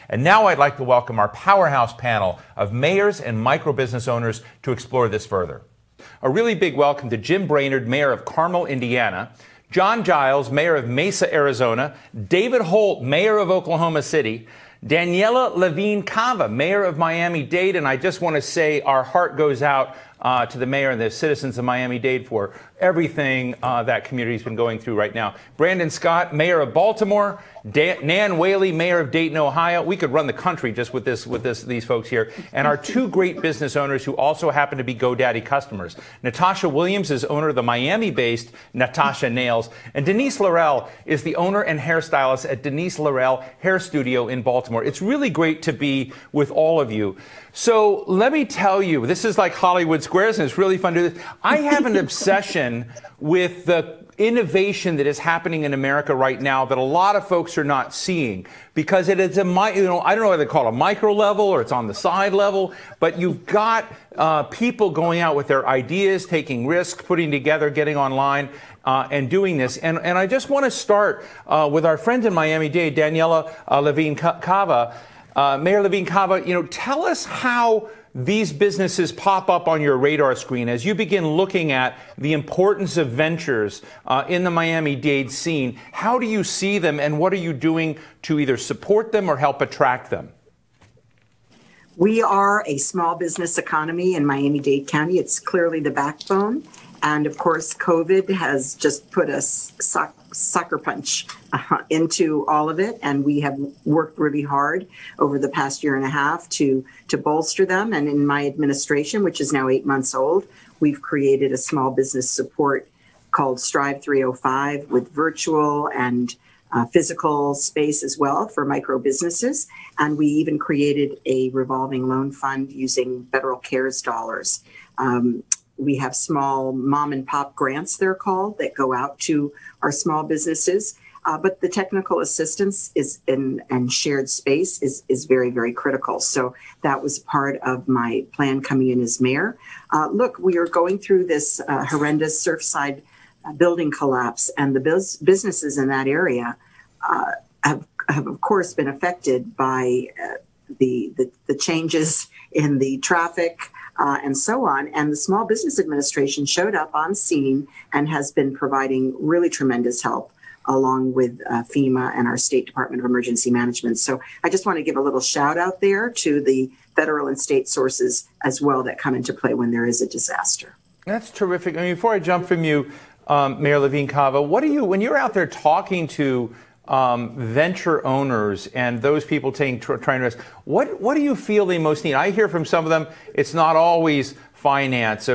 And now I'd like to welcome our powerhouse panel of mayors and micro business owners to explore this further. A really big welcome to Jim Brainard, mayor of Carmel, Indiana, John Giles, mayor of Mesa, Arizona, David Holt, mayor of Oklahoma City, Daniella Levine Cava, mayor of Miami-Dade, and I just want to say our heart goes out to the mayor and the citizens of Miami-Dade for everything that community's been going through right now. Brandon Scott, mayor of Baltimore, Whaley, mayor of Dayton, Ohio. We could run the country just with these folks here. And our two great business owners who also happen to be GoDaddy customers. Natasha Williams is owner of the Miami-based Natasha Nails, and Denise Larell is the owner and hairstylist at Denise Larell Hair Studio in Baltimore. It's really great to be with all of you. So let me tell you, this is like Hollywood Squares, and it's really fun to do this. I have an obsession with the innovation that is happening in America right now that a lot of folks are not seeing, because it is I don't know what they call it, a micro level, or it's on the side level, but you've got people going out with their ideas, taking risks, putting together, getting online, and doing this. And I just want to start with our friend in Miami-Dade, Daniella Levine Cava. Mayor Levine Cava, tell us how these businesses pop up on your radar screen as you begin looking at the importance of ventures in the Miami-Dade scene. How do you see them, and what are you doing to either support them or help attract them? We are a small business economy in Miami-Dade County. It's clearly the backbone. And of course, COVID has just put a sucker punch into all of it. And we have worked really hard over the past year and a half to bolster them. And in my administration, which is now 8 months old, we've created a small business support called Strive 305 with virtual and physical space as well for micro businesses. And we even created a revolving loan fund using federal CARES dollars. We have small mom and pop grants, they're called, that go out to our small businesses. But the technical assistance and shared space is very, very critical. So that was part of my plan coming in as mayor. Look, we are going through this horrendous Surfside building collapse, and the businesses in that area have of course been affected by the changes in the traffic and so on. And the Small Business Administration showed up on scene and has been providing really tremendous help along with FEMA and our State Department of Emergency Management. So I just want to give a little shout out there to the federal and state sources as well that come into play when there is a disaster. That's terrific. I mean, before I jump from you, Mayor Levine Cava, when you're out there talking to venture owners and those people trying to risk, what do you feel they most need? I hear from some of them, it's not always finance, or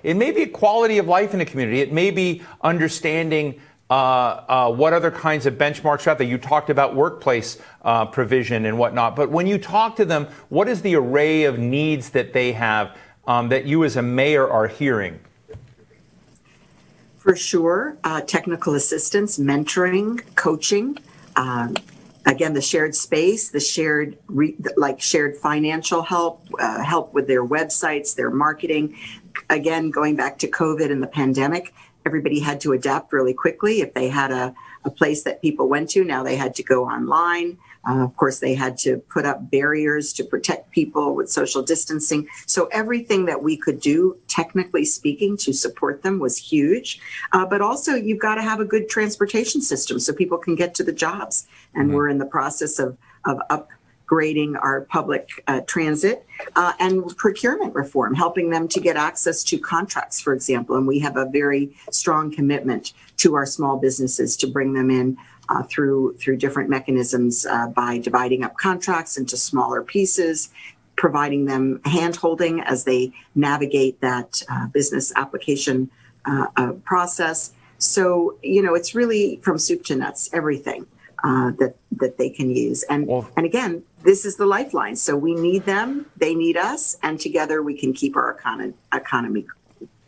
it may be a quality of life in a community. It may be understanding what other kinds of benchmarks are out there. You talked about workplace provision and whatnot, but when you talk to them, what is the array of needs that they have that you as a mayor are hearing? For sure, technical assistance, mentoring, coaching, again, the shared space, the shared financial help, help with their websites, their marketing. Again, going back to COVID and the pandemic, everybody had to adapt really quickly. If they had a place that people went to, now they had to go online. Of course, they had to put up barriers to protect people with social distancing. So everything that we could do, technically speaking, to support them was huge. But also, you've got to have a good transportation system so people can get to the jobs. And we're in the process of upgrading our public transit and procurement reform, helping them to get access to contracts, for example. And we have a very strong commitment to our small businesses to bring them in through different mechanisms by dividing up contracts into smaller pieces, providing them hand-holding as they navigate that business application process. So, it's really from soup to nuts, everything that they can use. And again, this is the lifeline. So we need them, they need us, and together we can keep our economy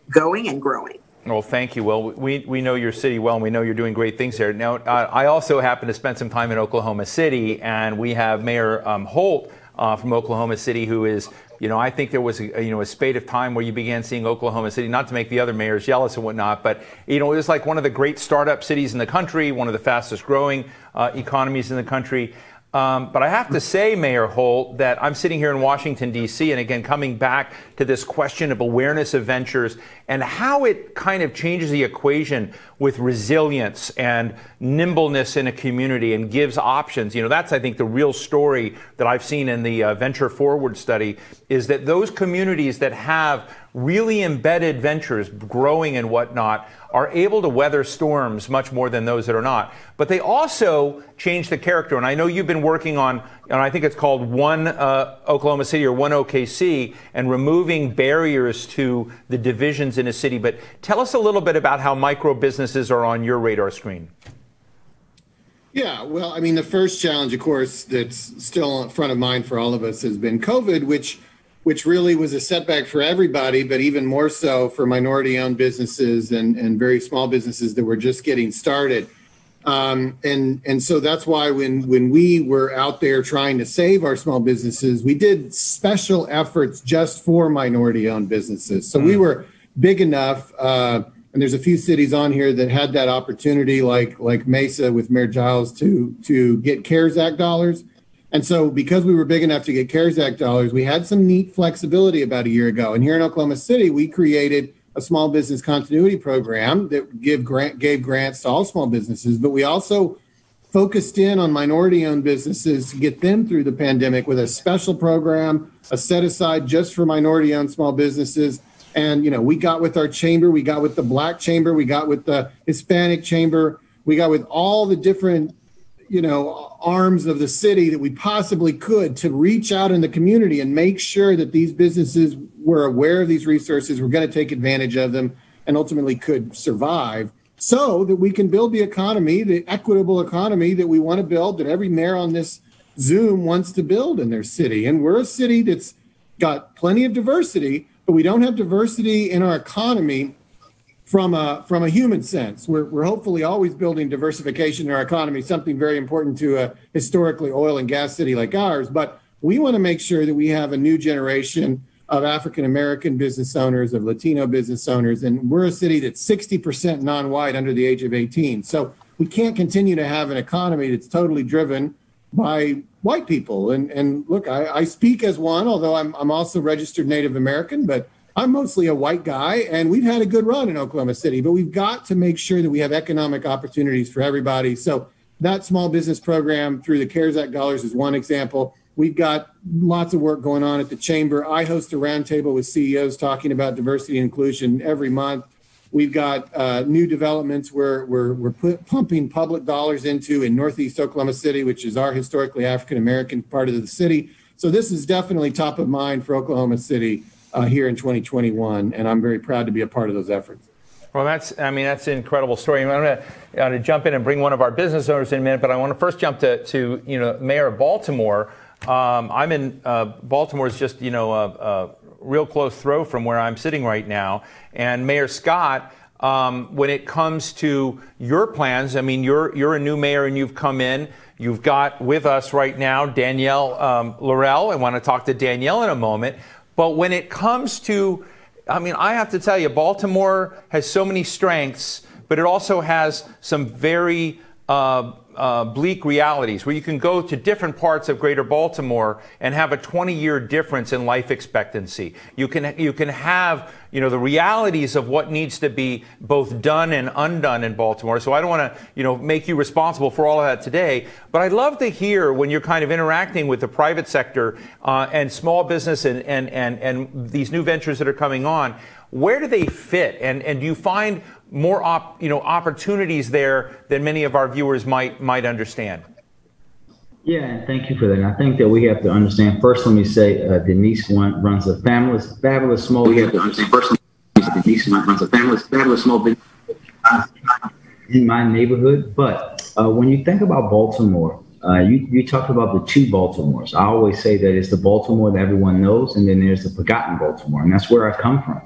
going and growing. Well, thank you. Well, we know your city well, and we know you're doing great things there. Now, I also happen to spend some time in Oklahoma City, and we have Mayor Holt from Oklahoma City, who is, I think there was a spate of time where you began seeing Oklahoma City, not to make the other mayors jealous and whatnot, but it was like one of the great startup cities in the country, one of the fastest growing economies in the country. But I have to say, Mayor Holt, that I'm sitting here in Washington, D.C., and again, coming back to this question of awareness of ventures and how it kind of changes the equation with resilience and nimbleness in a community and gives options. That's, I think, the real story that I've seen in the Venture Forward study, is that those communities that have really embedded ventures growing and whatnot are able to weather storms much more than those that are not. But they also change the character. And I know you've been working on, and I think it's called One Oklahoma City or One OKC, and removing barriers to the divisions in a city. But tell us a little bit about how micro businesses are on your radar screen. Yeah, well, I mean, the first challenge, of course, that's still front of mind for all of us has been COVID, which really was a setback for everybody, but even more so for minority-owned businesses and very small businesses that were just getting started. And so that's why when we were out there trying to save our small businesses, we did special efforts just for minority-owned businesses. So we were big enough, and there's a few cities on here that had that opportunity, like Mesa with Mayor Giles, to get CARES Act dollars. And so because we were big enough to get CARES Act dollars, we had some neat flexibility about a year ago. And here in Oklahoma City, we created a small business continuity program that gave grants to all small businesses. But we also focused in on minority-owned businesses to get them through the pandemic with a special program, a set aside just for minority-owned small businesses. And, we got with our chamber, we got with the Black chamber, we got with the Hispanic chamber, we got with all the different arms of the city that we possibly could to reach out in the community and make sure that these businesses were aware of these resources, were going to take advantage of them, and ultimately could survive, so that we can build the economy, the equitable economy that we want to build, that every mayor on this Zoom wants to build in their city. And we're a city that's got plenty of diversity, but we don't have diversity in our economy from a human sense. We're hopefully always building diversification in our economy, something very important to a historically oil and gas city like ours. But we want to make sure that we have a new generation of African-American business owners, of Latino business owners. And we're a city that's 60% non-white under the age of 18. So we can't continue to have an economy that's totally driven by white people. And look, I speak as one, although I'm also registered Native American, but I'm mostly a white guy, and we've had a good run in Oklahoma City, but we've got to make sure that we have economic opportunities for everybody. So that small business program through the CARES Act dollars is one example. We've got lots of work going on at the chamber. I host a roundtable with CEOs talking about diversity and inclusion every month. We've got new developments where we're pumping public dollars into in Northeast Oklahoma City, which is our historically African-American part of the city. So this is definitely top of mind for Oklahoma City here in 2021, and I'm very proud to be a part of those efforts. Well, that's an incredible story. I'm going to jump in and bring one of our business owners in a minute, but I want to first jump to Mayor of Baltimore. I'm in Baltimore is just a real close throw from where I'm sitting right now, and Mayor Scott. When it comes to your plans, I mean, you're a new mayor and you've come in. You've got with us right now Danielle Larell. I want to talk to Danielle in a moment. But when it comes to, I have to tell you, Baltimore has so many strengths, but it also has some very bleak realities where you can go to different parts of greater Baltimore and have a 20-year difference in life expectancy. You can have, the realities of what needs to be both done and undone in Baltimore. So I don't want to, make you responsible for all of that today, but I'd love to hear when you're kind of interacting with the private sector and small business and these new ventures that are coming on, where do they fit? And do you find more opportunities there than many of our viewers might understand? Yeah, and thank you for that. And I think that we have to understand, first, let me say, Denise runs a fabulous small business. We have to understand, first, Denise runs a fabulous small business in my neighborhood. But when you think about Baltimore, you talked about the two Baltimores. I always say that it's the Baltimore that everyone knows, and then there's the forgotten Baltimore, and that's where I come from.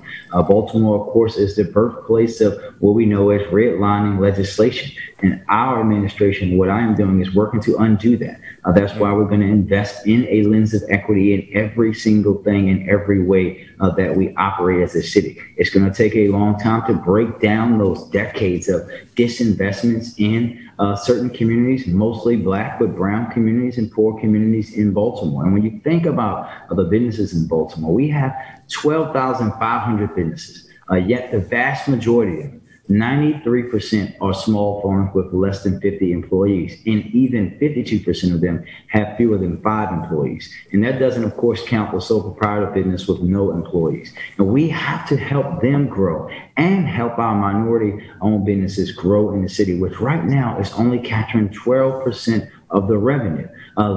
Baltimore, of course, is the birthplace of what we know as redlining legislation. And our administration, what I am doing is working to undo that. That's why we're going to invest in a lens of equity in every single thing, in every way that we operate as a city. It's going to take a long time to break down those decades of disinvestments in certain communities, mostly Black but brown communities and poor communities in Baltimore. And when you think about the businesses in Baltimore, we have 12,500 businesses, yet the vast majority of them, 93% are small firms with less than 50 employees, and even 52% of them have fewer than 5 employees. And that doesn't, of course, count the sole proprietor business with no employees. And we have to help them grow and help our minority-owned businesses grow in the city, which right now is only capturing 12% of the revenue.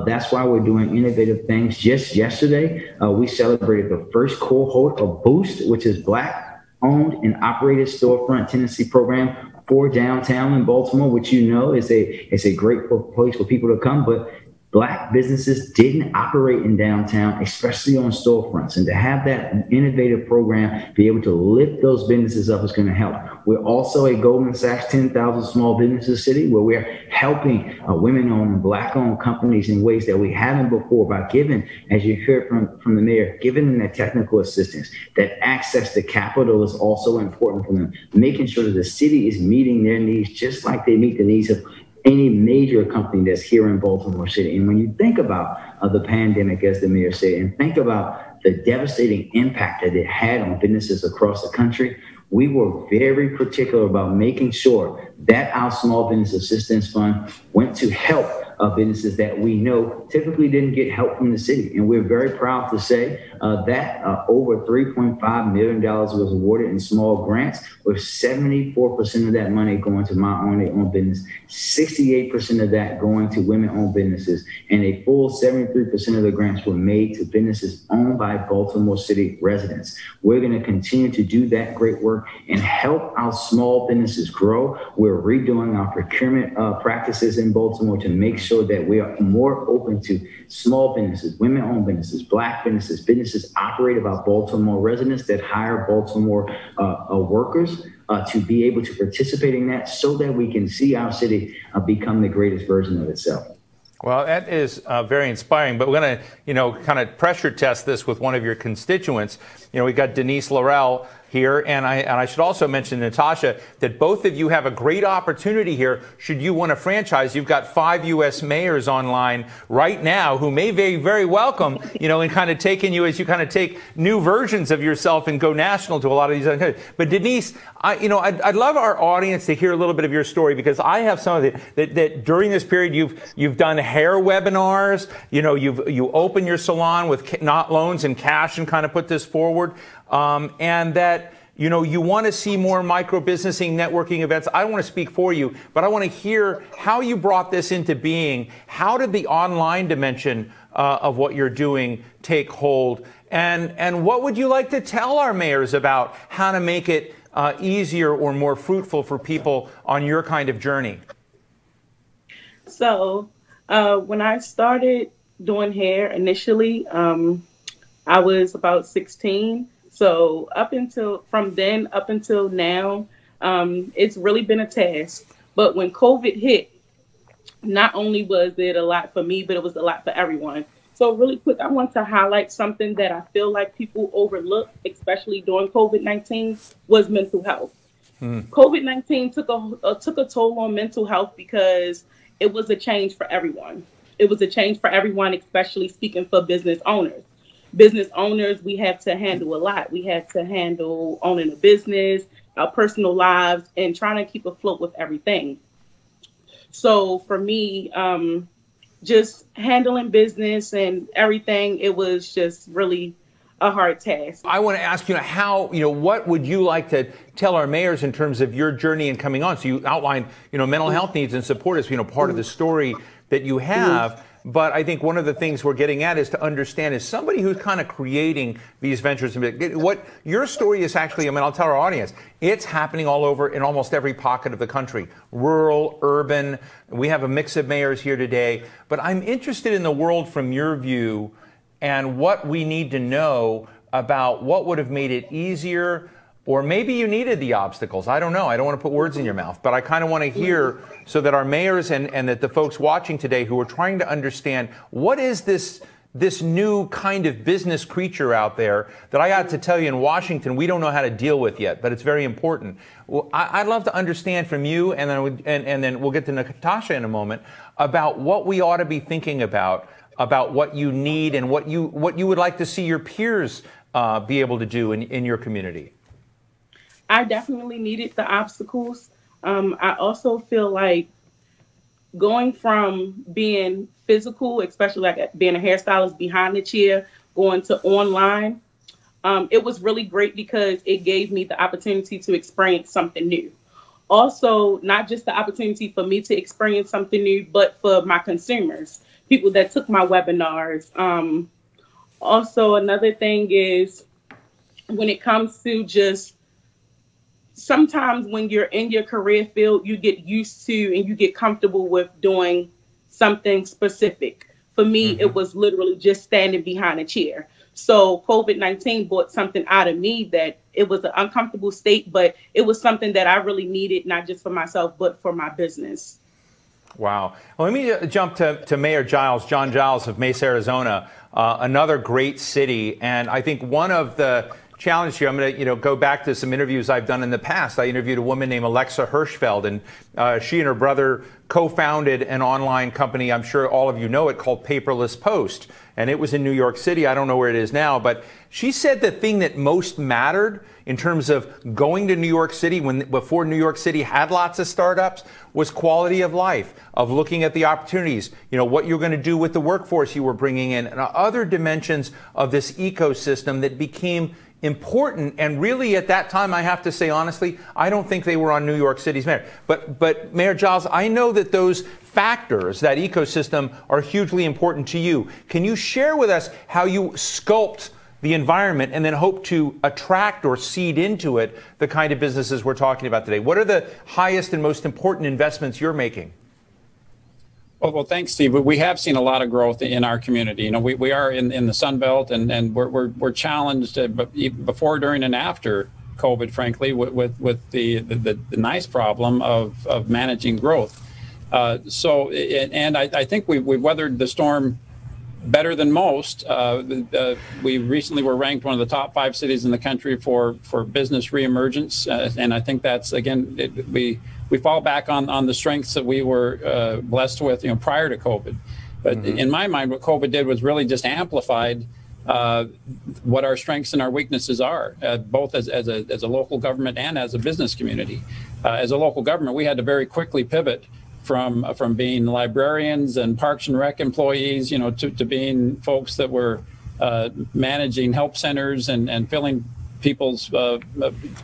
That's why we're doing innovative things. Just yesterday, we celebrated the first cohort of Boost, which is Black owned and operated storefront tenancy program for downtown in Baltimore, which is a great place for people to come. But Black businesses didn't operate in downtown, especially on storefronts. And to have that innovative program be able to lift those businesses up is going to help. We're also a Goldman Sachs 10,000 small businesses city, where we're helping women-owned and Black-owned companies in ways that we haven't before by giving, as you heard from the mayor, giving them that technical assistance. That access to capital is also important for them, making sure that the city is meeting their needs just like they meet the needs of any major company that's here in Baltimore City. And when you think about the pandemic, as the mayor said, and think about the devastating impact that it had on businesses across the country, we were very particular about making sure that our Small Business Assistance Fund went to help businesses that we know typically didn't get help from the city. And we're very proud to say that over $3.5 million was awarded in small grants, with 74% of that money going to minority-owned business, 68% of that going to women-owned businesses, and a full 73% of the grants were made to businesses owned by Baltimore City residents. We're going to continue to do that great work and help our small businesses grow. We're redoing our procurement practices in Baltimore to make sure that we are more open to small businesses, women-owned businesses, Black businesses, businesses operated by Baltimore residents that hire Baltimore workers to be able to participate in that, so that we can see our city become the greatest version of itself. Well, that is very inspiring, but we're going to, kind of pressure test this with one of your constituents. We got Denise Larell here, and I should also mention, Natasha, that both of you have a great opportunity here. Should you want a franchise, you've got 5 U.S. mayors online right now who may be very welcome, in kind of taking you as you kind of take new versions of yourself and go national to a lot of these other countries. But Denise, I'd love our audience to hear a little bit of your story, because I have some of it that during this period you've done hair webinars, you open your salon with not loans and cash and kind of put this forward. And that, you want to see more micro-businessing networking events. I don't want to speak for you, but I want to hear how you brought this into being. How did the online dimension of what you're doing take hold? And what would you like to tell our mayors about how to make it easier or more fruitful for people on your kind of journey? So when I started doing hair initially, I was about 16. So from then up until now, it's really been a task. But when COVID hit, not only was it a lot for me, but it was a lot for everyone. So really quick, I want to highlight something that I feel like people overlook, especially during COVID-19, was mental health. COVID-19 took a toll on mental health because it was a change for everyone. It was a change for everyone, especially speaking for business owners. Business owners, we have to handle a lot. We have to handle owning a business, our personal lives, and trying to keep afloat with everything. So for me, just handling business and everything, it was just really a hard task. I want to ask you how, what would you like to tell our mayors in terms of your journey and coming on? So you outlined, mental health needs and support is, part of the story that you have. But I think one of the things we're getting at is to understand, as somebody who's kind of creating these ventures, what your story is actually, I'll tell our audience, it's happening all over in almost every pocket of the country, rural, urban. We have a mix of mayors here today. But I'm interested in the world from your view and what we need to know about what would have made it easier Or maybe you needed the obstacles. I don't know. I don't want to put words in your mouth, but I kind of want to hear so that our mayors and that the folks watching today who are trying to understand what is this new kind of business creature out there that I got to tell you in Washington we don't know how to deal with yet, but it's very important. Well, I'd love to understand from you, and then we'll get to Natasha in a moment, about what we ought to be thinking about what you need and what you would like to see your peers be able to do in your community. I definitely needed the obstacles. I also feel like going from being physical, especially like being a hairstylist behind the chair, going to online, it was really great because it gave me the opportunity to experience something new. Also, not just the opportunity for me to experience something new, but for my consumers, people that took my webinars. Also, another thing is when it comes to just sometimes when you're in your career field, you get used to and you get comfortable with doing something specific. For me, it was literally just standing behind a chair. So COVID-19 brought something out of me that it was an uncomfortable state, but it was something that I really needed, not just for myself, but for my business. Wow. Well, let me jump to Mayor Giles, John Giles of Mesa, Arizona, another great city. And I think one of the challenge here, I'm going to go back to some interviews I've done in the past. I interviewed a woman named Alexa Hirschfeld, and she and her brother co-founded an online company. I'm sure all of you know it, called Paperless Post. And it was in New York City. I don't know where it is now, but she said the thing that most mattered in terms of going to New York City before New York City had lots of startups was quality of life, of looking at the opportunities, what you're going to do with the workforce you were bringing in, and other dimensions of this ecosystem that became important. And really at that time, I have to say honestly, I don't think they were on New York City's mayor. But Mayor Giles, I know that those factors, that ecosystem, are hugely important to you. Can you share with us how you sculpt the environment and then hope to attract or seed into it the kind of businesses we're talking about today? What are the highest and most important investments you're making? Well, thanks, Steve. We have seen a lot of growth in our community. We are in the Sun Belt, and we're challenged before, during, and after COVID, frankly, with the nice problem of managing growth. I think we've weathered the storm better than most. We recently were ranked one of the top 5 cities in the country for business reemergence, and I think that's, again, we fall back on the strengths that we were blessed with, prior to COVID. But in my mind, what COVID did was really just amplified what our strengths and our weaknesses are, both as a local government and as a business community. As a local government, we had to very quickly pivot from being librarians and Parks and Rec employees, to being folks that were managing help centers and filling people's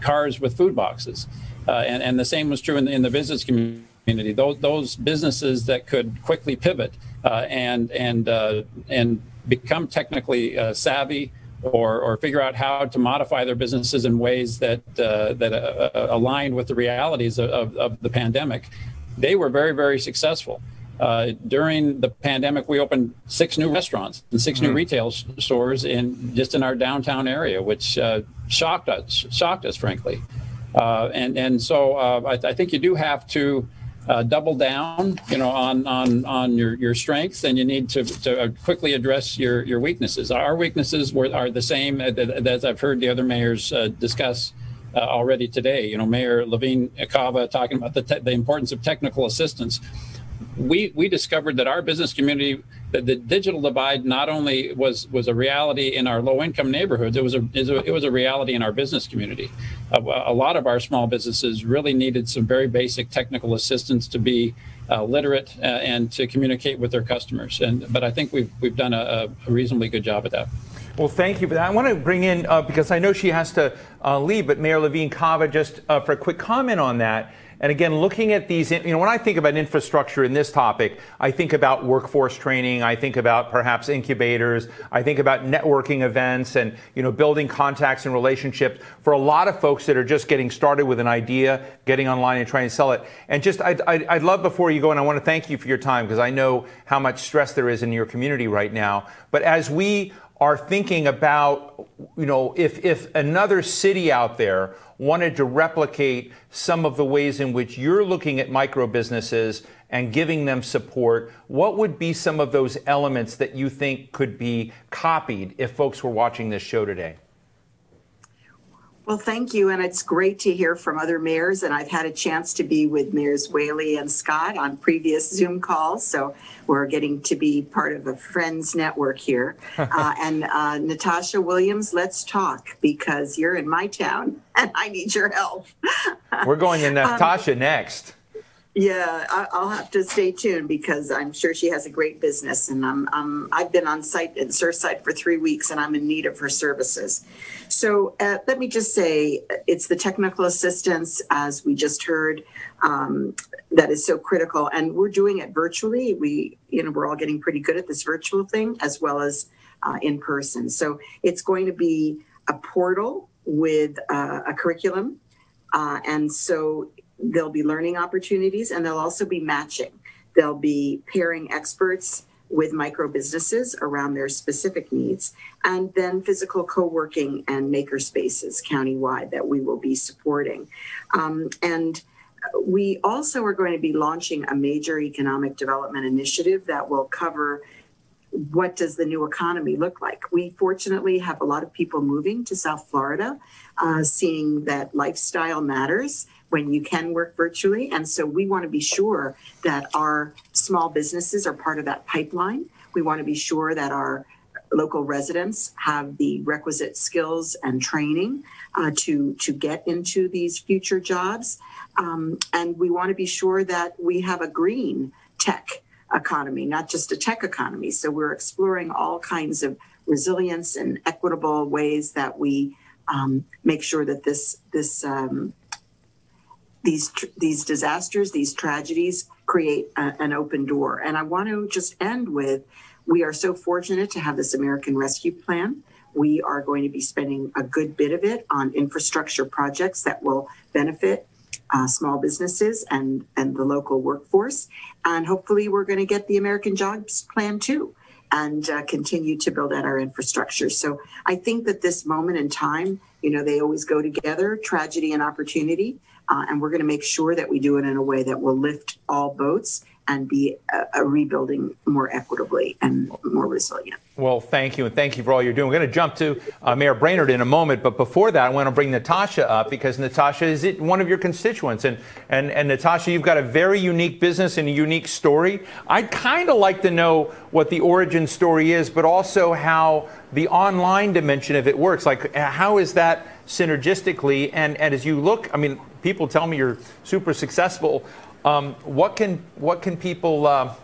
cars with food boxes. And the same was true in the business community. Those businesses that could quickly pivot and become technically savvy, or figure out how to modify their businesses in ways that aligned with the realities of the pandemic, they were very, very successful. During the pandemic, we opened 6 new restaurants and 6 new retail stores in our downtown area, which shocked us, frankly. So I think you do have to double down, on your strengths, and you need to quickly address your weaknesses. Our weaknesses are the same as I've heard the other mayors discuss already today. Mayor Levine, Cava, talking about the importance of technical assistance. We discovered that our business community, that the digital divide not only was a reality in our low-income neighborhoods, it was a reality in our business community. A lot of our small businesses really needed some very basic technical assistance to be literate and to communicate with their customers. But I think we've done a reasonably good job at that. Well, thank you for that. I want to bring in, because I know she has to leave, but Mayor Levine, Cava, just for a quick comment on that. And again, looking at these, when I think about infrastructure in this topic, I think about workforce training, I think about perhaps incubators, I think about networking events and, building contacts and relationships for a lot of folks that are just getting started with an idea, getting online and trying to sell it. And just, I'd love, before you go, and I want to thank you for your time, because I know how much stress there is in your community right now. But as we are thinking about if another city out there wanted to replicate some of the ways in which you're looking at micro businesses and giving them support, what would be some of those elements that you think could be copied if folks were watching this show today? Well, thank you. And it's great to hear from other mayors. And I've had a chance to be with Mayors Whaley and Scott on previous Zoom calls. So we're getting to be part of a friends network here. And Natasha Williams, let's talk, because you're in my town and I need your help. We're going to Natasha next. Yeah, I'll have to stay tuned because I'm sure she has a great business, and I've been on site at Surfside for 3 weeks, and I'm in need of her services. So let me just say, it's the technical assistance, as we just heard, that is so critical, and we're doing it virtually. We're all getting pretty good at this virtual thing as well as in person. So it's going to be a portal with a curriculum, and so there'll be learning opportunities, and there'll also be matching. They'll be pairing experts with micro businesses around their specific needs, and then physical co-working and maker spaces countywide that we will be supporting. And we also are going to be launching a major economic development initiative that will cover what does the new economy look like. We fortunately have a lot of people moving to South Florida, seeing that lifestyle matters when you can work virtually. And so we want to be sure that our small businesses are part of that pipeline. We want to be sure that our local residents have the requisite skills and training to get into these future jobs. And we want to be sure that we have a green tech economy, not just a tech economy. So we're exploring all kinds of resilience and equitable ways that we make sure that these disasters, these tragedies create an open door. And I want to just end with, we are so fortunate to have this American Rescue Plan. We are going to be spending a good bit of it on infrastructure projects that will benefit small businesses and the local workforce. And hopefully we're going to get the American Jobs Plan too, and continue to build out our infrastructure. So I think that this moment in time, they always go together, tragedy and opportunity. And we're going to make sure that we do it in a way that will lift all boats and be a rebuilding more equitably and more resilient. Well, thank you, and thank you for all you're doing. We're going to jump to Mayor Brainard in a moment, but before that, I want to bring Natasha up, because Natasha is one of your constituents, and Natasha, you've got a very unique business and a unique story. I'd kind of like to know what the origin story is, but also how the online dimension of it works. Like, how is that synergistically? And as you look, I mean, people tell me you're super successful. What can people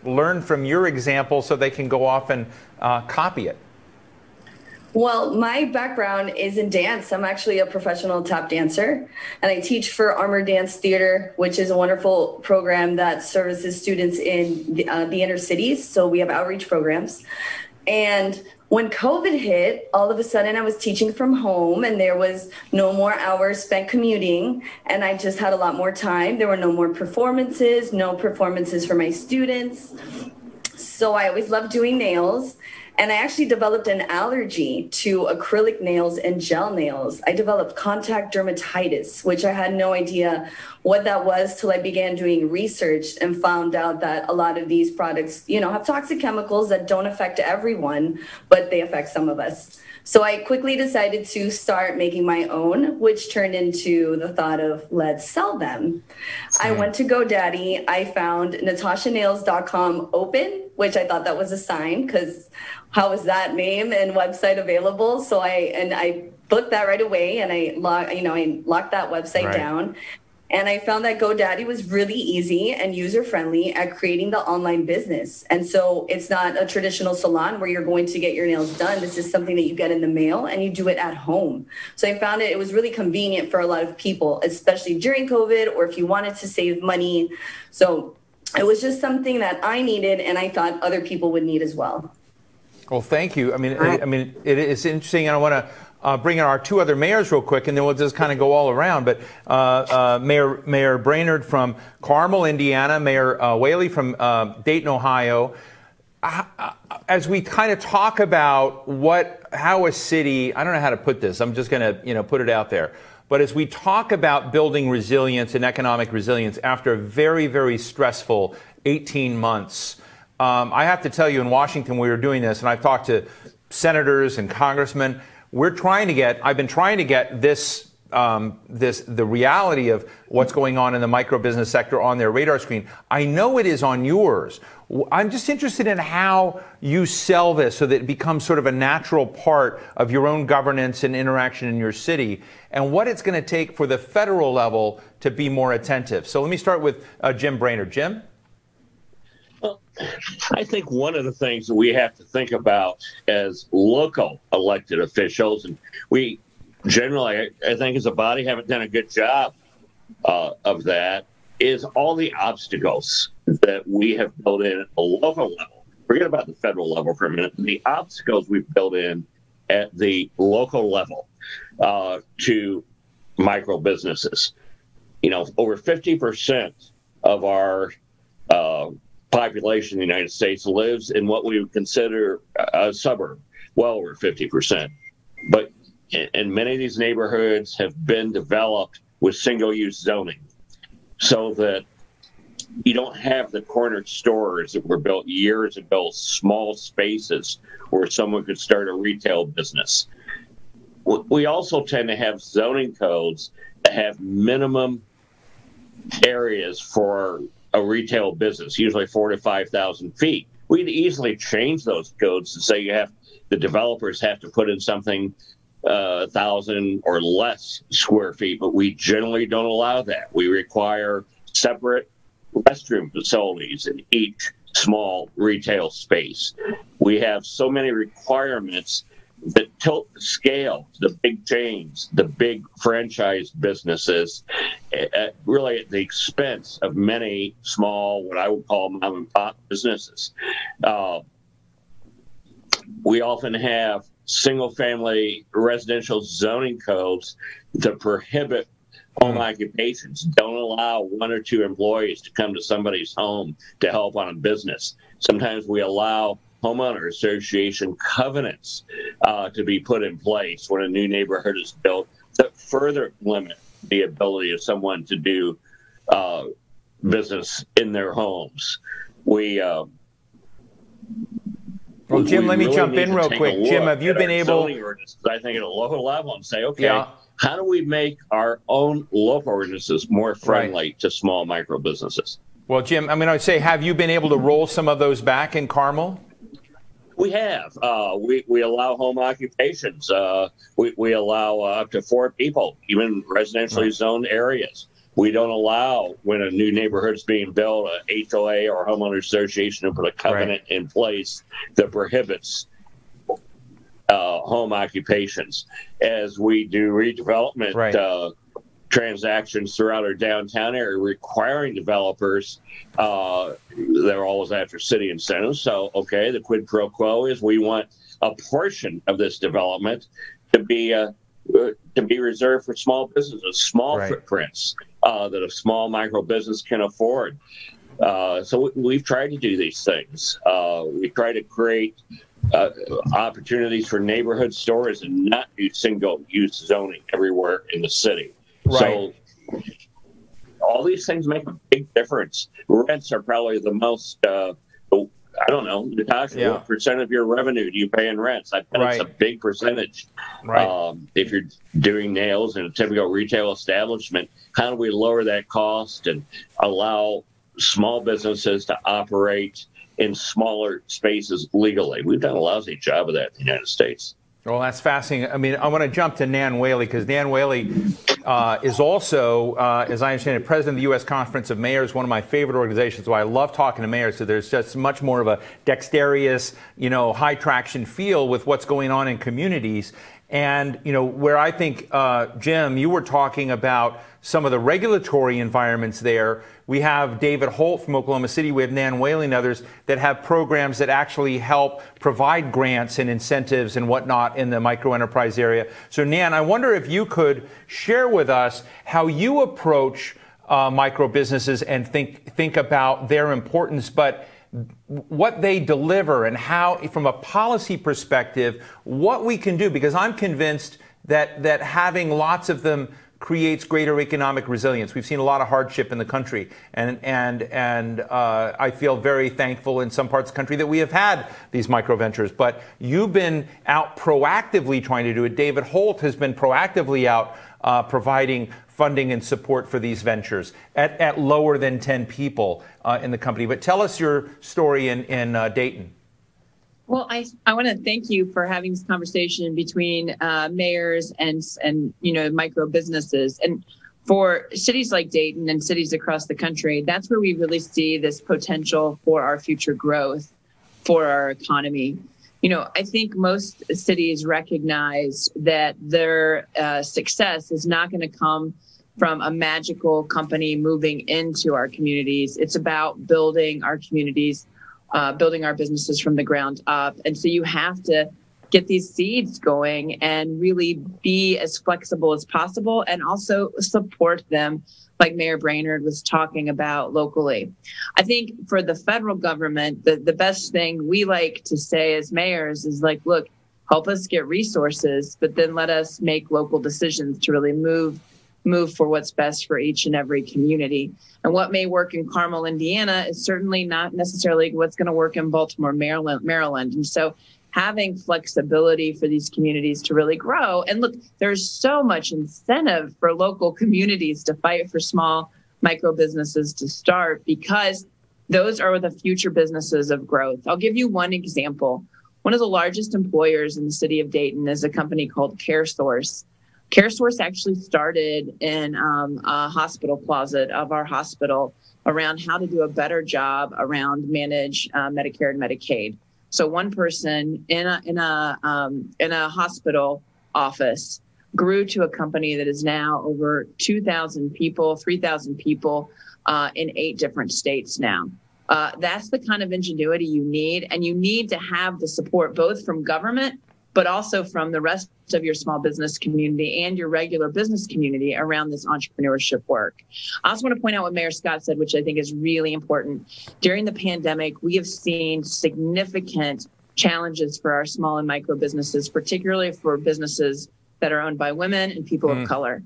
learn from your example so they can go off and copy it? Well, my background is in dance. I'm actually a professional tap dancer, and I teach for Armor Dance Theater, which is a wonderful program that services students in the inner cities. So we have outreach programs. And when COVID hit, all of a sudden I was teaching from home, and there was no more hours spent commuting, and I just had a lot more time. There were no more performances, no performances for my students. So I always loved doing nails, and I actually developed an allergy to acrylic nails and gel nails. I developed contact dermatitis, which I had no idea what that was till I began doing research and found out that a lot of these products, have toxic chemicals that don't affect everyone, but they affect some of us. So I quickly decided to start making my own, which turned into the thought of, let's sell them. I went to GoDaddy. I found natashanails.com open, which I thought that was a sign, because how is that name and website available? So I booked that right away, and I locked that website down. And I found that GoDaddy was really easy and user-friendly at creating the online business. And so it's not a traditional salon where you're going to get your nails done. This is something that you get in the mail, and you do it at home. So I found it was really convenient for a lot of people, especially during COVID, or if you wanted to save money. So it was just something that I needed, and I thought other people would need as well. Well, thank you. I mean, it is interesting, and I want to bring in our two other mayors real quick, and then we'll just kind of go all around. But Mayor Brainard from Carmel, Indiana, Mayor Whaley from Dayton, Ohio. as we kind of talk about how a city, I don't know how to put this, I'm just going to, put it out there. But as we talk about building resilience and economic resilience after a very, very stressful 18 months, I have to tell you, in Washington, we were doing this, and I've talked to senators and congressmen. I've been trying to get the reality of what's going on in the micro business sector on their radar screen. I know it is on yours. I'm just interested in how you sell this so that it becomes sort of a natural part of your own governance and interaction in your city, and what it's going to take for the federal level to be more attentive. So let me start with Jim Brainard. Jim? Well, I think one of the things that we have to think about as local elected officials, and we generally, I think as a body, haven't done a good job of that, is all the obstacles that we have built in at the local level. Forget about the federal level for a minute. The obstacles we've built in at the local level to micro businesses. Over 50% of our population in the United States lives in what we would consider a suburb, well over 50%. And many of these neighborhoods have been developed with single-use zoning, so that you don't have the corner stores that were built years ago, small spaces where someone could start a retail business. We also tend to have zoning codes that have minimum areas for a retail business, usually 4,000 to 5,000 feet. We'd easily change those codes to say the developers have to put in something 1,000 or less square feet, but we generally don't allow that. We require separate restroom facilities in each small retail space. We have so many requirements that tilt the scale to the big chains, the big franchise businesses, really at the expense of many small, what I would call mom and pop businesses. We often have single-family residential zoning codes that prohibit home occupations, don't allow one or two employees to come to somebody's home to help on a business. Sometimes we allow homeowner association covenants to be put in place when a new neighborhood is built that further limit the ability of someone to do business in their homes. Well, Jim, let me jump in real quick. Jim, have you been able? I think at a local level and say, okay, how do we make our own local ordinances more friendly to small micro businesses? Well, Jim, I'd say, have you been able to roll some of those back in Carmel? We have. We allow home occupations. We allow up to 4 people, even residentially zoned areas. We don't allow, when a new neighborhood is being built, a HOA or homeowner association to put a covenant in place that prohibits home occupations. As we do redevelopment transactions throughout our downtown area, requiring developers, they're always after city incentives. So, okay, the quid pro quo is we want a portion of this development to be reserved for small businesses, small footprints that a small micro business can afford. So we've tried to do these things. We try to create opportunities for neighborhood stores and not do single-use zoning everywhere in the city. So all these things make a big difference. Rents are probably the most, I don't know, Natasha, what percent of your revenue do you pay in rents? I bet it's a big percentage. If you're doing nails in a typical retail establishment, how do we lower that cost and allow small businesses to operate in smaller spaces legally? We've done a lousy job of that in the United States. Well, that's fascinating. I want to jump to Nan Whaley, because Nan Whaley is also, as I understand it, president of the U.S. Conference of Mayors, one of my favorite organizations. So I love talking to mayors. So there's just much more of a dexterous, high traction feel with what's going on in communities. And, where I think, Jim, you were talking about some of the regulatory environments there. We have David Holt from Oklahoma City. We have Nan Whaley and others that have programs that actually help provide grants and incentives and whatnot in the micro enterprise area. So, Nan, I wonder if you could share with us how you approach micro businesses and think about their importance, but what they deliver and how, from a policy perspective, what we can do, because I'm convinced that having lots of them creates greater economic resilience. We've seen a lot of hardship in the country, and I feel very thankful in some parts of the country that we have had these micro ventures. But you've been out proactively trying to do it. David Holt has been proactively out providing funding and support for these ventures at lower than 10 people in the company. But tell us your story in Dayton. Well, I want to thank you for having this conversation between mayors and micro businesses. And for cities like Dayton and cities across the country, that's where we really see this potential for our future growth, for our economy. I think most cities recognize that their success is not going to come from a magical company moving into our communities. It's about building our communities, building our businesses from the ground up. And so you have to get these seeds going and really be as flexible as possible and also support them, like Mayor Brainard was talking about locally. I think for the federal government, the best thing we like to say as mayors is like, look, help us get resources, but then let us make local decisions to really move for what's best for each and every community. And what may work in Carmel, Indiana is certainly not necessarily what's going to work in Baltimore, Maryland. And so having flexibility for these communities to really grow. And look, there's so much incentive for local communities to fight for small micro businesses to start, because those are the future businesses of growth. I'll give you one example. One of the largest employers in the city of Dayton is a company called CareSource. CareSource actually started in a hospital closet of our hospital around how to do a better job around manage Medicare and Medicaid. So one person in a hospital office grew to a company that is now over 2,000 people, 3,000 people in 8 different states now. That's the kind of ingenuity you need, and you need to have the support both from government, but also from the rest of your small business community and your regular business community around this entrepreneurship work. I also want to point out what Mayor Scott said, which I think is really important. During the pandemic, we have seen significant challenges for our small and micro businesses, particularly for businesses that are owned by women and people of color.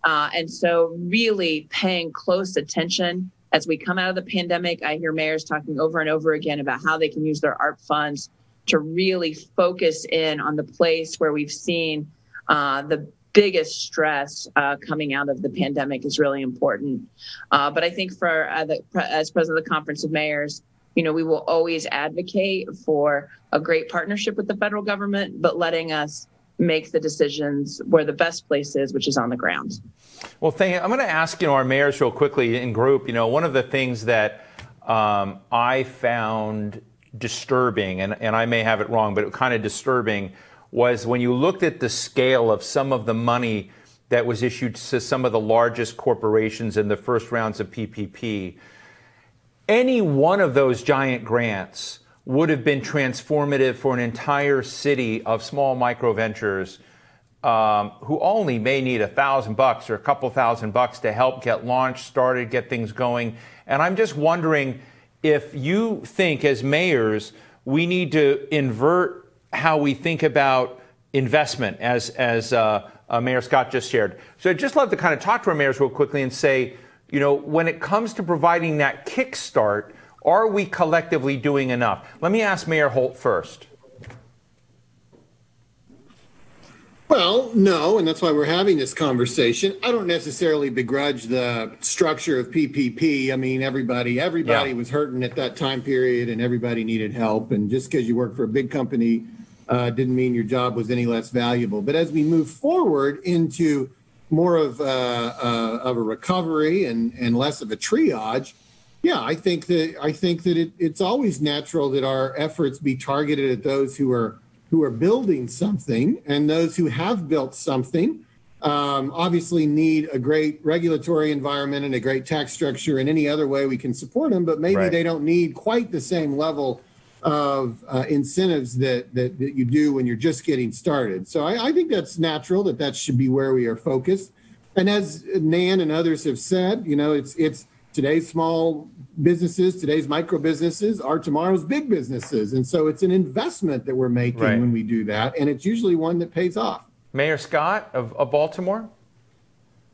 And so really paying close attention as we come out of the pandemic. I hear mayors talking over and over again about how they can use their ARP funds to really focus in on the place where we've seen the biggest stress coming out of the pandemic is really important. But I think for as president of the Conference of Mayors, we will always advocate for a great partnership with the federal government, but letting us make the decisions where the best place is, which is on the ground. Well, I'm going to ask our mayors real quickly in group. One of the things that I found disturbing, and I may have it wrong, but it was kind of disturbing, was when you looked at the scale of some of the money that was issued to some of the largest corporations in the first rounds of PPP. Any one of those giant grants would have been transformative for an entire city of small micro ventures who only may need $1,000 or a couple $1,000 to help get launched, started, get things going. And I'm just wondering if you think as mayors, we need to invert how we think about investment as Mayor Scott just shared. So I'd just love to kind of talk to our mayors real quickly and say, when it comes to providing that kickstart, are we collectively doing enough? Let me ask Mayor Holt first. Well, no, and that's why we're having this conversation. I don't necessarily begrudge the structure of PPP. I mean, everybody was hurting at that time period, and everybody needed help. And just because you work for a big company didn't mean your job was any less valuable. But as we move forward into more of a recovery and less of a triage, I think that it's always natural that our efforts be targeted at those who are building something, and those who have built something obviously need a great regulatory environment and a great tax structure and any other way we can support them, but maybe they don't need quite the same level of incentives that you do when you're just getting started. So I think that's natural, that should be where we are focused. And as Nan and others have said, today's small businesses, today's micro businesses are tomorrow's big businesses. And so it's an investment that we're making when we do that. And it's usually one that pays off. Mayor Scott of Baltimore?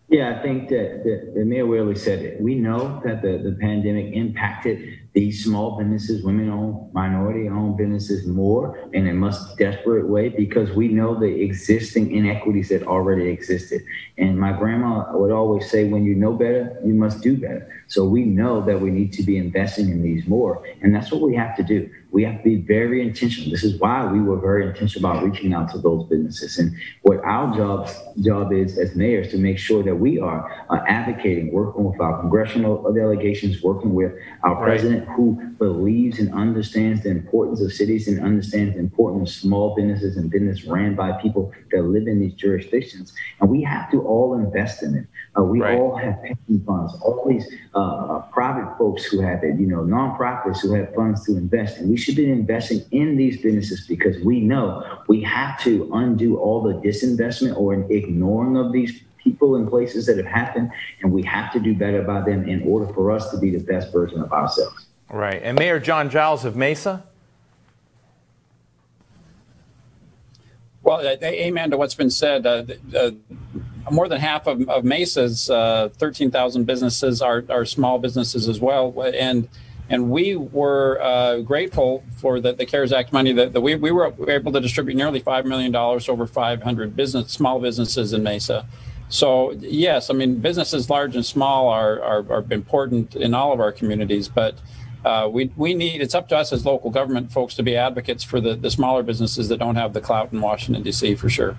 Yeah, I think that Mayor Whaley said it. We know that the pandemic impacted these small businesses, women-owned, minority-owned businesses more in a much desperate way because we know the existing inequities that already existed. And my grandma would always say, when you know better, you must do better. So we know that we need to be investing in these more. And that's what we have to do. We have to be very intentional. This is why we were very intentional about reaching out to those businesses. And what our job is as mayors to make sure that we are advocating, working with our congressional delegations, working with our president who believes and understands the importance of cities and understands the importance of small businesses and business ran by people that live in these jurisdictions. And we have to all invest in it. We all have pension funds, all these private folks who have it, nonprofits who have funds to invest. And we should be investing in these businesses because we know we have to undo all the disinvestment or ignoring of these people and places that have happened. And we have to do better by them in order for us to be the best version of ourselves. Right. And Mayor John Giles of Mesa? Well, amen to what's been said. More than half of Mesa's 13,000 businesses are small businesses as well. And we were grateful for the CARES Act money that we were able to distribute nearly $5 million over 500 small businesses in Mesa. So, yes, I mean, businesses large and small are important in all of our communities, but we need, it's up to us as local government folks to be advocates for the smaller businesses that don't have the clout in Washington, D.C. for sure.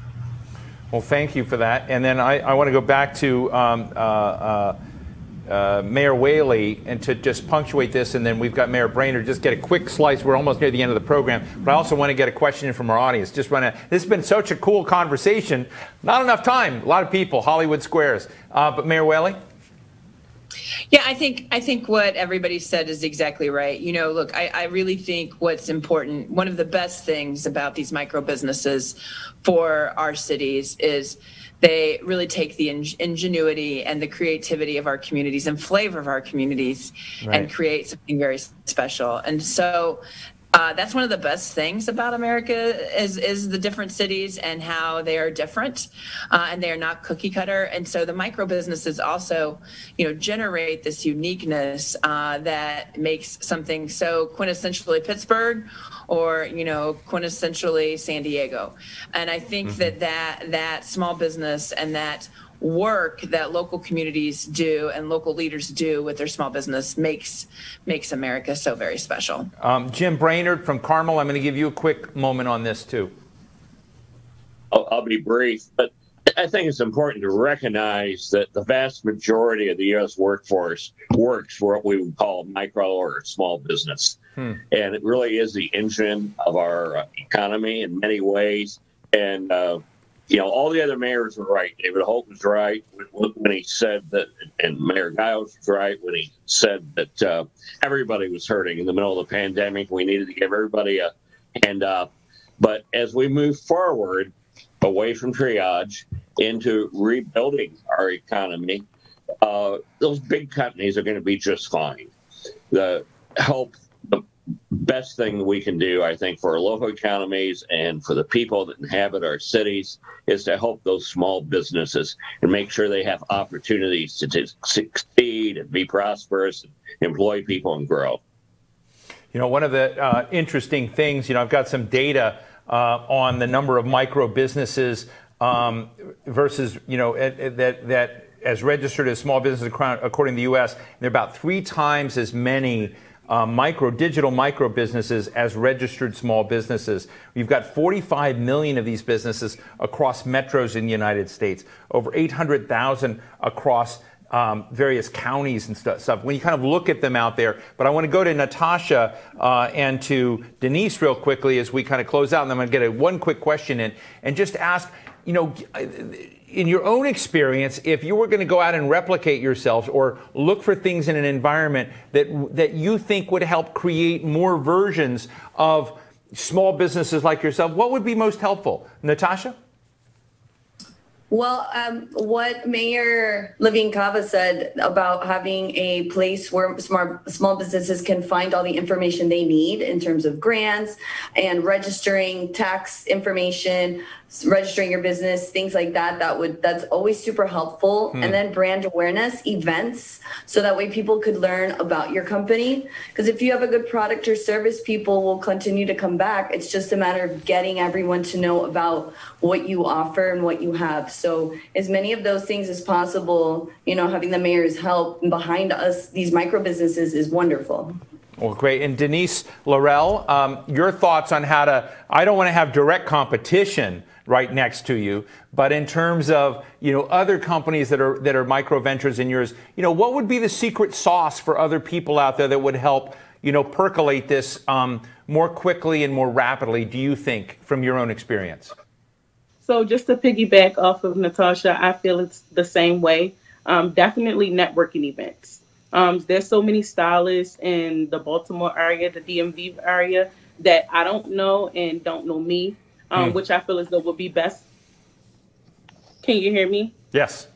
Well, thank you for that. And then I want to go back to Mayor Whaley and to just punctuate this, and then we've got Mayor Brainard. Just get a quick slice. We're almost near the end of the program, but I also want to get a question in from our audience. This has been such a cool conversation. Not enough time. A lot of people, Hollywood Squares. But Mayor Whaley? Yeah, I think what everybody said is exactly right. Look, I really think what's important, one of the best things about these micro businesses for our cities is they really take the ingenuity and the creativity of our communities and flavor of our communities and create something very special. And so that's one of the best things about America is the different cities and how they are different and they are not cookie cutter. And so the micro businesses also, generate this uniqueness that makes something so quintessentially Pittsburgh or, quintessentially San Diego. And I think that small business and that work that local communities do and local leaders do with their small business makes America so very special. Jim Brainard from Carmel, I'm going to give you a quick moment on this too. I'll be brief, but I think it's important to recognize that the vast majority of the U.S. workforce works for what we would call micro or small business. And it really is the engine of our economy in many ways. And all the other mayors were right. David Holt was right when he said that, and Mayor Giles was right when he said that everybody was hurting in the middle of the pandemic. We needed to give everybody a hand up. But as we move forward away from triage into rebuilding our economy, those big companies are going to be just fine. The best thing we can do, I think, for our local economies and for the people that inhabit our cities is to help those small businesses and make sure they have opportunities to succeed and be prosperous and employ people and grow. One of the interesting things, I've got some data on the number of micro businesses versus, that as registered as small businesses according to the U.S., there are about 3 times as many digital micro businesses as registered small businesses. We've got 45 million of these businesses across metros in the United States, over 800,000 across various counties and stuff. When you kind of look at them out there, but I want to go to Natasha and to Denise real quickly as we kind of close out, and I'm going to get one quick question in and just ask, in your own experience, if you were going to go out and replicate yourselves or look for things in an environment that you think would help create more versions of small businesses like yourself, what would be most helpful? Natasha? Well, what Mayor Levine Cava said about having a place where small businesses can find all the information they need in terms of grants and registering tax information, registering your business, things like that, that's always super helpful. And then brand awareness events, so that way people could learn about your company. Because if you have a good product or service, people will continue to come back. It's just a matter of getting everyone to know about what you offer and what you have. So as many of those things as possible, you know, having the mayor's help behind us, these micro businesses, is wonderful. Well, great. And Denise, Larell, your thoughts on how to, I don't want to have direct competition right next to you, but in terms of, you know, other companies that are micro ventures in yours, you know, what would be the secret sauce for other people out there that would help, you know, percolate this more quickly and more rapidly, do you think, from your own experience? So just to piggyback off of Natasha, I feel it's the same way. Definitely networking events. There's so many stylists in the Baltimore area, the DMV area, that I don't know and don't know me, which I feel as though would be best. Can you hear me? Yes.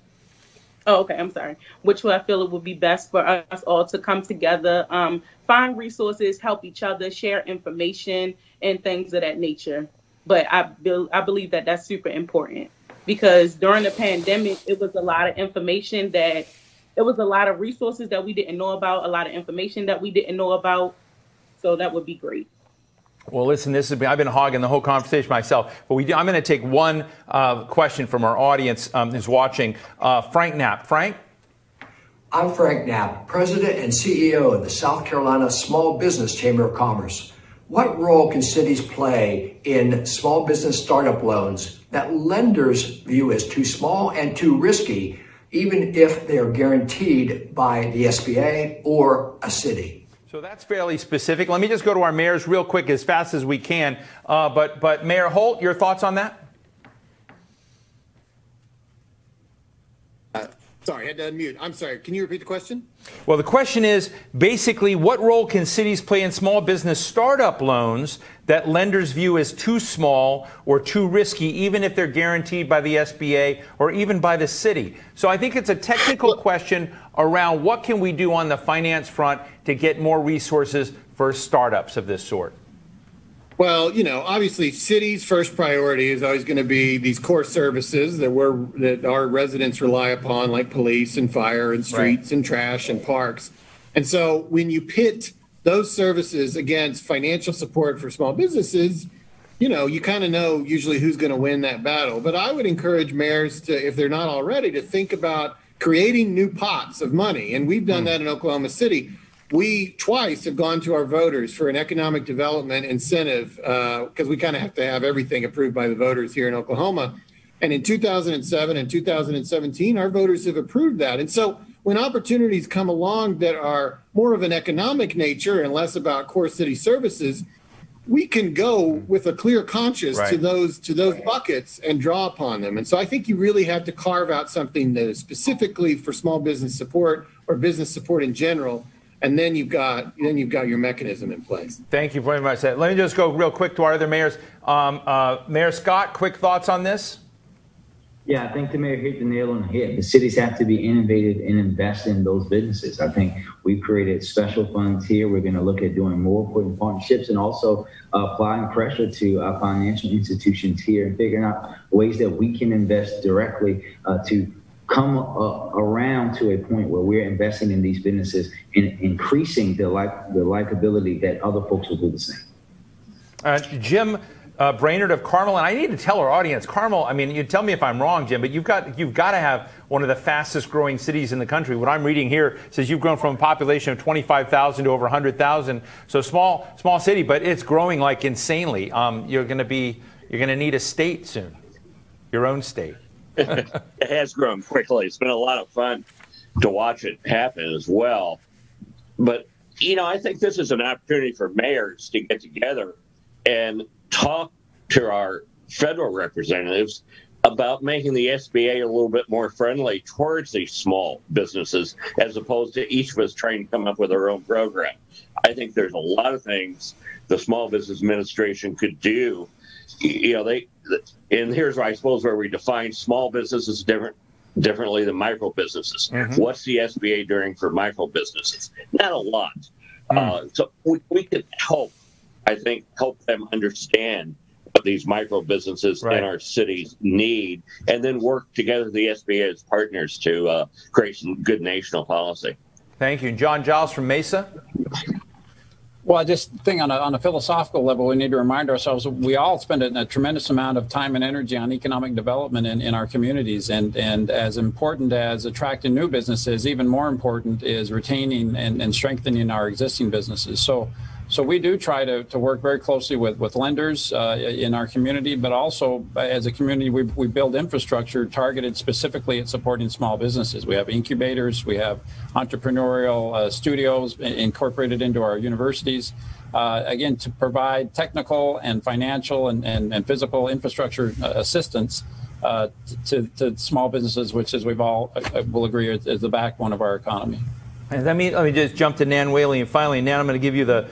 Oh, okay. I'm sorry. Which I feel it would be best for us all to come together, find resources, help each other, share information, and things of that nature. But I believe that that's super important, because during the pandemic, it was a lot of information that, it was a lot of resources that we didn't know about, a lot of information that we didn't know about. So that would be great. Well, listen, I've been hogging the whole conversation myself, but I'm going to take one question from our audience who's watching. Frank Knapp. Frank? I'm Frank Knapp, President and CEO of the South Carolina Small Business Chamber of Commerce. What role can cities play in small business startup loans that lenders view as too small and too risky, even if they are guaranteed by the SBA or a city? So that's fairly specific. Let me just go to our mayors real quick, as fast as we can. But Mayor Holt, your thoughts on that? Sorry, I had to unmute. I'm sorry. Can you repeat the question? Well, the question is basically, what role can cities play in small business startup loans that lenders view as too small or too risky, even if they're guaranteed by the SBA or even by the city? So I think it's a technical question around what can we do on the finance front to get more resources for startups of this sort. Well, you know, obviously, cities' first priority is always going to be these core services that our residents rely upon, like police and fire and streets and trash and parks. And so when you pit those services against financial support for small businesses, you know, you kind of know usually who's going to win that battle. But I would encourage mayors to, if they're not already, to think about creating new pots of money. And we've done that in Oklahoma City. We twice have gone to our voters for an economic development incentive, because we kind of have to have everything approved by the voters here in Oklahoma. And in 2007 and 2017, our voters have approved that. And so when opportunities come along that are more of an economic nature and less about core city services, we can go with a clear conscience to those buckets and draw upon them. And so I think you really have to carve out something that is specifically for small business support or business support in general. And then you've got your mechanism in place. Thank you very much. Let me just go real quick to our other mayors. Mayor Scott, quick thoughts on this? Yeah, I think the mayor hit the nail on the head. The cities have to be innovative and invest in those businesses. I think we've created special funds here. We're going to look at doing more important partnerships and also applying pressure to our financial institutions here and figuring out ways that we can invest directly to come around to a point where we're investing in these businesses and increasing the likability that other folks will do the same. Jim Brainard of Carmel, and I need to tell our audience, Carmel, I mean, you tell me if I'm wrong, Jim, but you've got to have one of the fastest growing cities in the country. What I'm reading here says you've grown from a population of 25,000 to over 100,000. So small city, but it's growing like insanely. You're going to need a state soon, your own state. It has grown quickly. It's been a lot of fun to watch it happen as well. But, you know, I think this is an opportunity for mayors to get together and talk to our federal representatives about making the SBA a little bit more friendly towards these small businesses, as opposed to each of us trying to come up with our own program. I think there's a lot of things the Small Business Administration could do and here's where I suppose where we define small businesses differently than micro businesses. Mm-hmm. What's the SBA doing for micro businesses? Not a lot. So we could help them understand what these micro businesses in our cities need, and then work together the SBA as partners to create some good national policy. Thank you. John Giles from Mesa. Well, I just think on a philosophical level, we need to remind ourselves we all spend a tremendous amount of time and energy on economic development in our communities. And as important as attracting new businesses, even more important is retaining and strengthening our existing businesses. So we do try to work very closely with lenders in our community, but also as a community, we build infrastructure targeted specifically at supporting small businesses. We have incubators, we have entrepreneurial studios incorporated into our universities, again, to provide technical and financial and physical infrastructure assistance to small businesses, which, as we've all will agree, is the backbone of our economy. And let me just jump to Nan Whaley, and finally, Nan, I'm going to give you the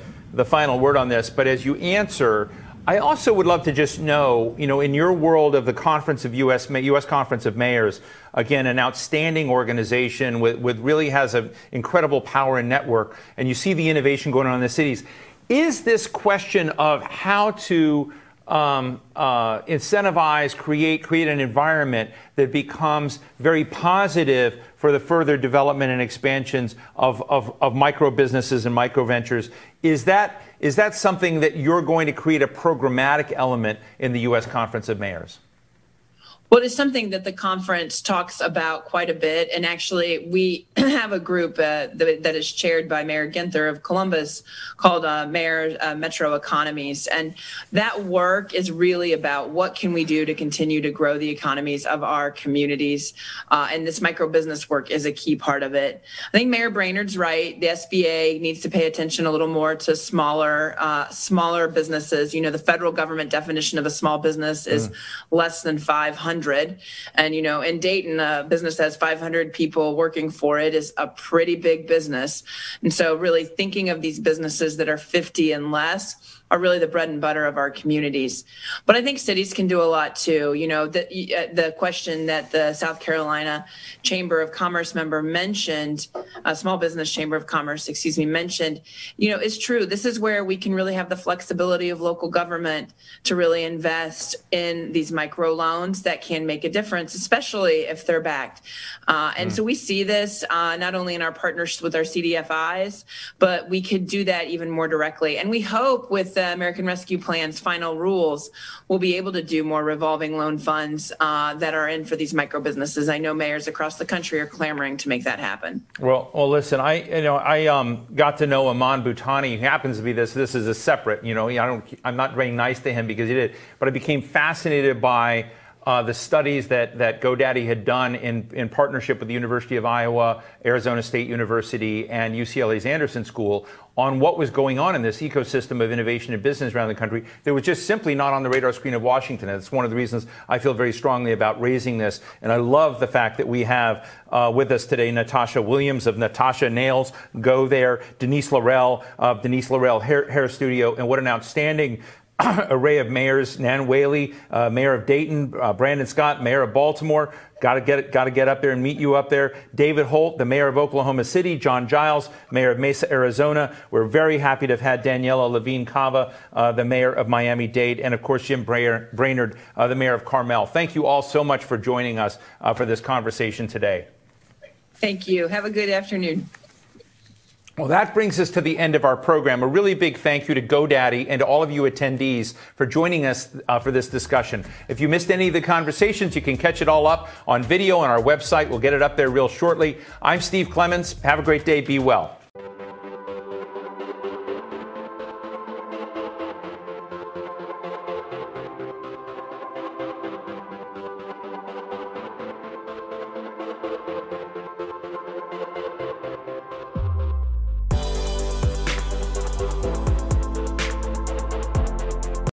final word on this, but as you answer, I also would love to just know, in your world of the Conference of U.S. Conference of Mayors, again, an outstanding organization with really has an incredible power and network, and you see the innovation going on in the cities. Is this question of how to incentivize, create an environment that becomes very positive for the further development and expansions of micro businesses and micro ventures? Is that something that you're going to create a programmatic element in the U.S. Conference of Mayors? Well, it's something that the conference talks about quite a bit. And actually, we have a group that is chaired by Mayor Ginther of Columbus called Mayor Metro Economies. And that work is really about what can we do to continue to grow the economies of our communities. And this micro business work is a key part of it. I think Mayor Brainard's right. The SBA needs to pay attention a little more to smaller businesses. The federal government definition of a small business is less than 500. And, in Dayton, a business that has 500 people working for it is a pretty big business. And so really thinking of these businesses that are 50 and less are really the bread and butter of our communities. But I think cities can do a lot too. The question that the South Carolina Chamber of Commerce member mentioned, Small Business Chamber of Commerce, mentioned, is true. This is where we can really have the flexibility of local government to really invest in these micro loans that can make a difference, especially if they're backed. So we see this not only in our partnerships with our CDFIs, but we could do that even more directly. And we hope with the American Rescue Plan's final rules, we'll be able to do more revolving loan funds that are in for these micro businesses. I know mayors across the country are clamoring to make that happen. Well, listen, I got to know Aman Bhutani. He happens to be this is a separate, I'm not very nice to him because he did, but I became fascinated by the studies that GoDaddy had done in partnership with the University of Iowa, Arizona State University, and UCLA's Anderson School on what was going on in this ecosystem of innovation and business around the country that was just simply not on the radar screen of Washington. And it's one of the reasons I feel very strongly about raising this. And I love the fact that we have with us today Natasha Williams of Natasha Nails. Go there. Denise Larell of Denise Larell Hair Studio. And what an outstanding array of mayors. Nan Whaley, mayor of Dayton, Brandon Scott, mayor of Baltimore. Got to get up there and meet you up there. David Holt, the mayor of Oklahoma City. John Giles, mayor of Mesa, Arizona. We're very happy to have had Daniella, Levine, Cava, the mayor of Miami-Dade, and of course Jim Brainard, the mayor of Carmel. Thank you all so much for joining us for this conversation today. Thank you. Have a good afternoon. Well, that brings us to the end of our program. A really big thank you to GoDaddy and to all of you attendees for joining us for this discussion. If you missed any of the conversations, you can catch it all up on video on our website. We'll get it up there real shortly. I'm Steve Clemons. Have a great day. Be well.